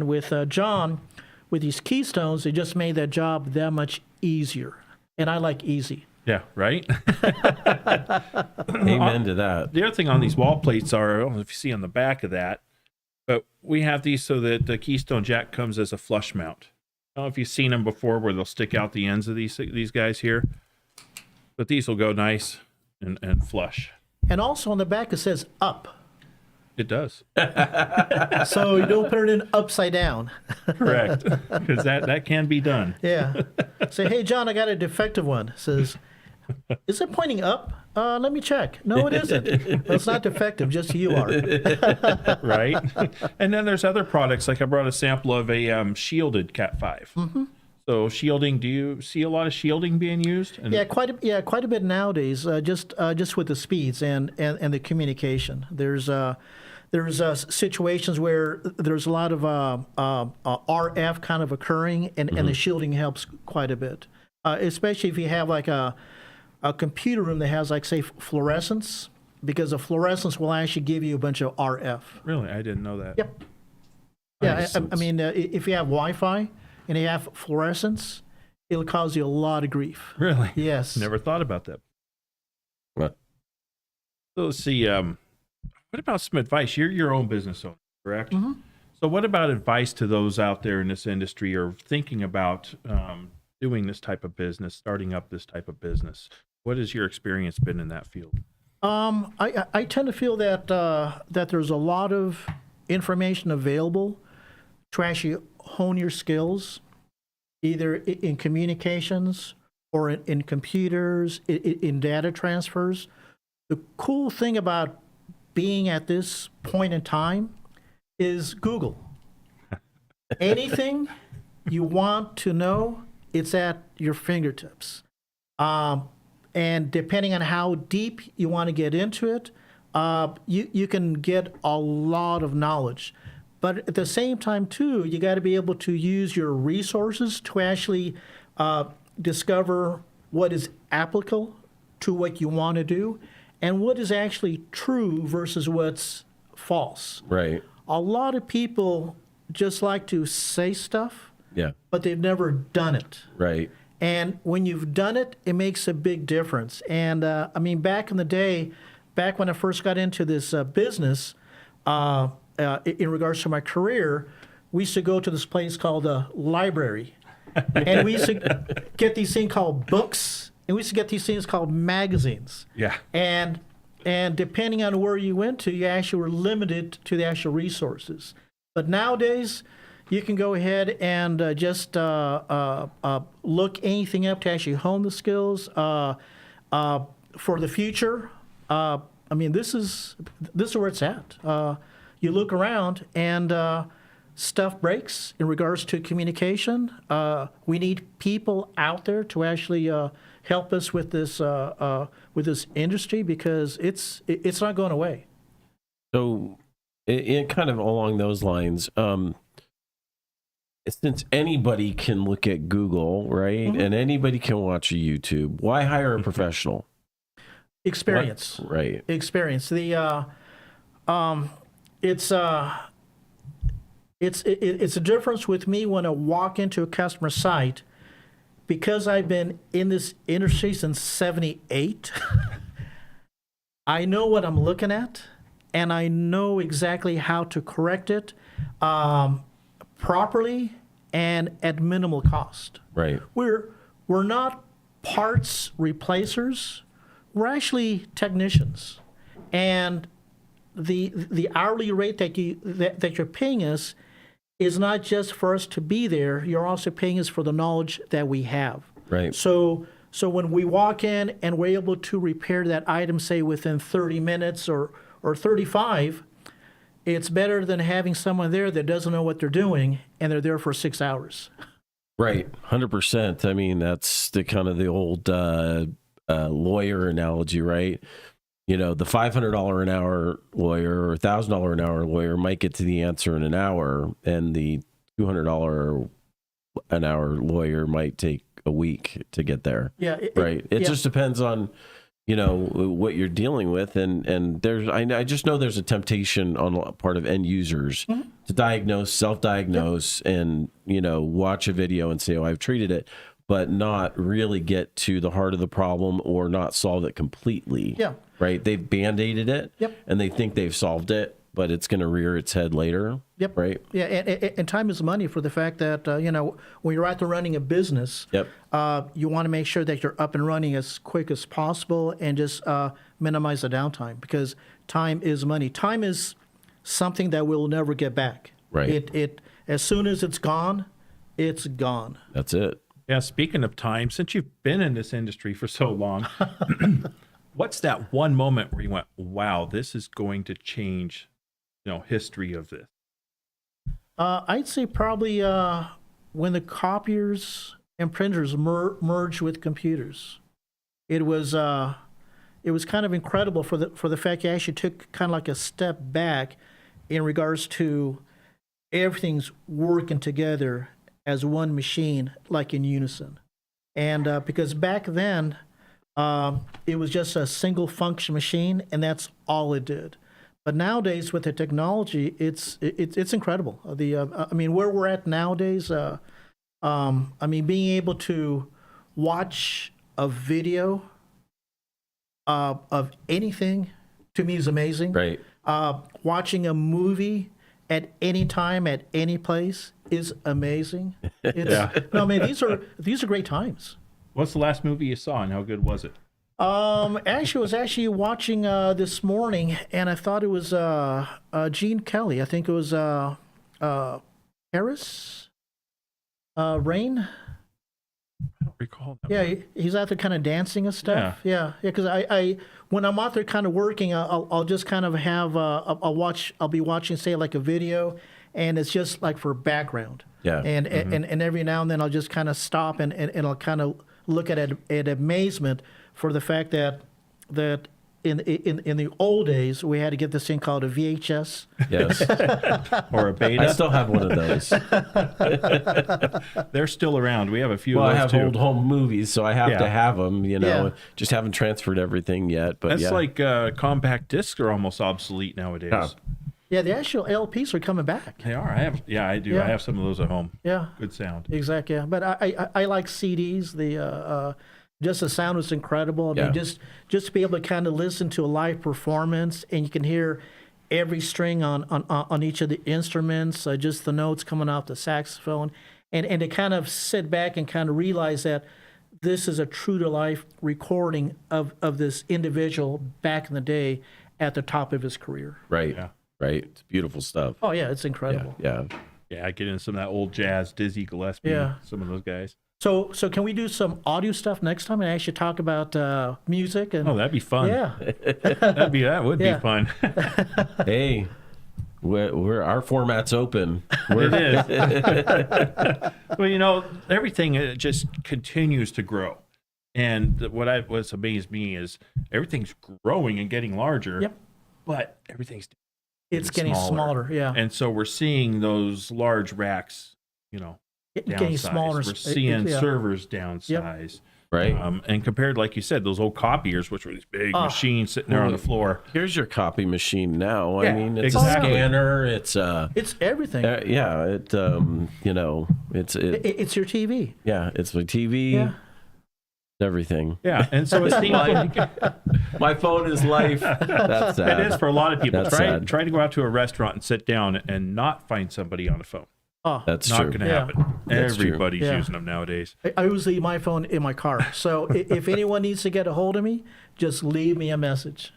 with John, with these keystones, it just made that job that much easier. And I like easy. Yeah, right? Amen to that. The other thing on these wall plates are, I don't know if you see on the back of that, but we have these so that the keystone jack comes as a flush mount. I don't know if you've seen them before where they'll stick out the ends of these guys here, but these will go nice and flush. And also on the back, it says up. It does. So you don't put it in upside down. Correct. Because that can be done. Yeah. Say, hey, John, I got a defective one. Says, is it pointing up? Let me check. No, it isn't. Well, it's not defective, just you are. Right? And then there's other products, like I brought a sample of a shielded Cat 5. Mm-hmm. So shielding, do you see a lot of shielding being used? And Yeah, quite a bit nowadays. Just with the speeds and the communication. There's situations where there's a lot of RF kind of occurring, and the shielding helps quite a bit. Especially if you have like a computer room that has like say fluorescence, because the fluorescence will actually give you a bunch of RF. Really? I didn't know that. Yep. Yeah, Nice. I mean, if you have Wi-Fi and you have fluorescence, it'll cause you a lot of grief. Really? Yes. Never thought about that. What? So let's see. What about some advice? You're your own business owner, correct? Mm-hmm. So what about advice to those out there in this industry or thinking about doing this type of business, starting up this type of business? What has your experience been in that field? I tend to feel that that there's a lot of information available to actually hone your skills, either in communications or in computers, in data transfers. The cool thing about being at this point in time is Google. Anything you want to know, it's at your fingertips. And depending on how deep you want to get into it, you can get a lot of knowledge. But at the same time, too, you got to be able to use your resources to actually discover what is applicable to what you want to do and what is actually true versus what's false. Right. A lot of people just like to say stuff, Yeah. but they've never done it. Right. And when you've done it, it makes a big difference. And I mean, back in the day, back when I first got into this business, in regards to my career, we used to go to this place called the library. And we used to get these things called books, and we used to get these things called magazines. Yeah. And depending on where you went to, you actually were limited to the actual resources. But nowadays, you can go ahead and just look anything up to actually hone the skills for the future. I mean, this is where it's at. You look around and stuff breaks in regards to communication. We need people out there to actually help us with this industry because it's not going away. So, it kind of along those lines, since anybody can look at Google, right, Mm-hmm. and anybody can watch a YouTube, why hire a professional? Experience. What? Right. Experience. It's a difference with me when I walk into a customer site because I've been in this industry since '78. I know what I'm looking at, and I know exactly how to correct it properly and at minimal cost. Right. We're not parts replacers. We're actually technicians, and the hourly rate that you're paying us is not just for us to be there. You're also paying us for the knowledge that we have. Right. So when we walk in and we're able to repair that item, say within 30 minutes or 35, it's better than having someone there that doesn't know what they're doing and they're there for 6 hours. Right. 100%. I mean, that's the kind of the old lawyer analogy, right? You know, the $500 an hour lawyer or $1,000 an hour lawyer might get to the answer in an hour, and the $200 an hour lawyer might take a week to get there. Yeah. Right. It just depends on, you know, what you're dealing with, and there's I just know there's a temptation on the part of end users to diagnose, self-diagnose, and, you know, watch a video and say, oh, I've treated it, but not really get to the heart of the problem or not solve it completely. Yeah. Right. They've band-aided it. Yep. And they think they've solved it, but it's going to rear its head later. Yep. Right. Yeah, and time is money for the fact that, you know, when you're out there running a business, Yep. You want to make sure that you're up and running as quick as possible and just minimize the downtime because time is money. Time is something that we'll never get back. Right. It as soon as it's gone, it's gone. That's it. Yeah, speaking of time, since you've been in this industry for so long, what's that one moment where you went, wow, this is going to change, you know, history of this? I'd say probably when the copiers and printers merged with computers. It was kind of incredible for the fact you actually took kind of like a step back in regards to everything's working together as one machine, like in unison. And because back then, it was just a single function machine, and that's all it did. But nowadays, with the technology, it's incredible. I mean, where we're at nowadays, I mean, being able to watch a video of anything to me is amazing. Right. Watching a movie at any time, at any place is amazing. No, I mean, these are great times. What's the last movie you saw and how good was it? Actually, I was actually watching this morning, and I thought it was Gene Kelly. I think it was Paris, Rain. I don't recall. call that? Yeah, he's out there kind of dancing and stuff. Yeah. Because I when I'm out there kind of working, I'll just kind of have I'll be watching, say, like a video, and it's just like for background. Yeah. And every now and then I'll just kind of stop and I'll kind of look at it at amazement for the fact that in the old days we had to get this thing called a VHS. Yes. Or a beta? I still have one of those. They're still around. We have a few Well, I of have those too. old home movies, so I have to Yeah. have them. Yeah. Just haven't transferred everything yet. But That's yeah. like compact discs are almost obsolete nowadays. Yeah. Yeah, the actual LPs are coming back. They are. I do. Yeah. I have some of those at home. Yeah. Good sound. Exactly. Yeah. But I like CDs. Just the sound was incredible. I mean, Yeah. just to be able to kind of listen to a live performance, and you can hear every string on each of the instruments, just the notes coming off the saxophone, and to kind of sit back and kind of realize that this is a true to life recording of this individual back in the day at the top of his career. Right. Yeah. Right. It's beautiful stuff. Oh yeah, it's Yeah. incredible. Yeah. Yeah, I get into some of that old jazz, Dizzy Gillespie, Yeah. some of those guys. So can we do some audio stuff next time and actually talk about music and Oh, that'd be fun. yeah. That would Yeah. be fun. Hey, we're our format's open. It is. Well, everything just continues to grow. And what's amazed me is everything's growing and getting larger. Yep. But everything's It's getting smaller. Yeah. And so we're seeing those large racks, Getting downsize. smaller. We're seeing Yeah. servers downsize. Right. And compared, like you said, those old copiers, which were these big machines sitting there on the floor. Here's your copy machine now. Yeah, I mean, it's exactly. a scanner. It's It's everything. yeah. It's It's your TV. yeah. It's my TV. Yeah. Everything. Yeah, and so it seems like My phone is life. That's sad. it is for a lot of people. That's sad. Try to go out to a restaurant and sit down and not find somebody on the phone. Oh, That's Not true. going to Yeah. happen. That's true. Everybody's Yeah. using them nowadays. I always leave my phone in my car. So if anyone needs to get a hold of me, just leave me a message.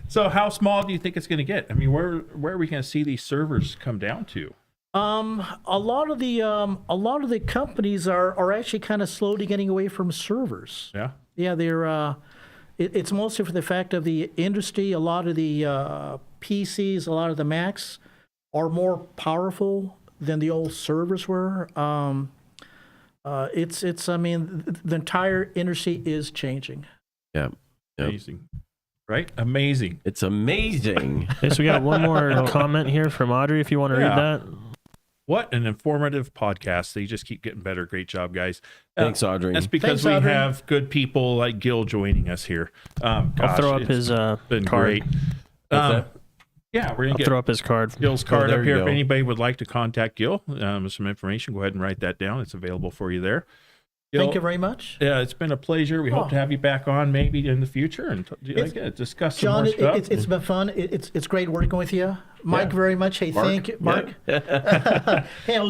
So how small do you think it's going to get? I mean, where are we going to see these servers come down to? A lot of the companies are actually kind of slowly getting away from servers. Yeah. Yeah, they're. It's mostly for the fact of the industry. A lot of the PCs, a lot of the Macs, are more powerful than the old servers were. It's. I mean, the entire industry is changing. Yeah. Yep. Amazing. Right? Amazing. It's amazing. Okay, so we got one more comment here from Audrey, if you want to read Yeah. that. What an informative podcast. They just keep getting better. Great job, guys. Thanks, Audrey. That's because Thanks, we Audrey. have good people like Gil joining us here. I'll throw up it's his been card. great. What's that? Yeah, we're I'll going to throw get up his card. Gil's card there up you here. If go. anybody would like to contact Gil, some information, go ahead and write that down. It's available for you there. Gil, Thank you very much. Yeah, it's been a pleasure. We hope to have you back on maybe in the future and discuss some John, more stuff. it's been fun. It's great working with you, Mike. Yeah. Very much. Hey, Mark. thank you, Mark. Hey, I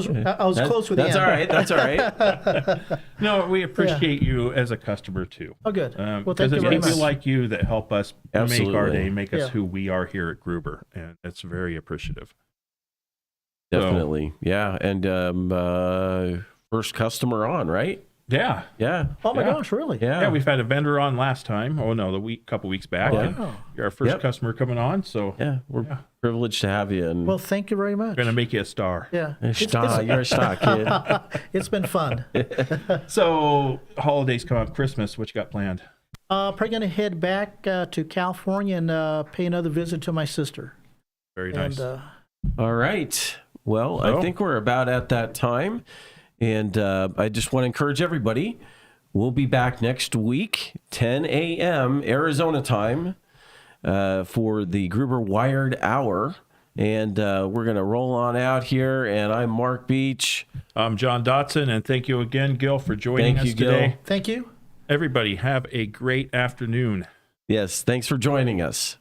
was close with That's the all end. right. That's all right. No, we appreciate you as a customer too. Oh, good. Well, Because thank you it's very people much. like you that help us make our Absolutely. day, make us Yeah. who we are here at Gruber, and it's very appreciative. So, Definitely. Yeah. And first customer on, right? yeah. Yeah. Oh my Yeah. gosh, really? Yeah. Yeah, we've had a vendor on last time. Oh no, couple weeks back. Yeah. And Oh. you're our first Yep. customer coming on, so Yeah. We're Yeah. privileged to have you. And Well, thank you very much. we're gonna make you a star. Yeah. you're a star kid. It's been fun. So holidays come up, Christmas. What you got planned? Probably gonna head back to California and pay another visit to my sister. Very nice. And All right. Well, So? I think we're about at that time. And I just want to encourage everybody. We'll be back next week, 10 a.m. Arizona time, for the Gruber Wired Hour. And we're going to roll on out here. And I'm Mark Beach. I'm John Dotson, and thank you again, Gil, for joining Thank us you, Gil. today. thank you. Everybody, have a great afternoon. Yes, thanks for joining us.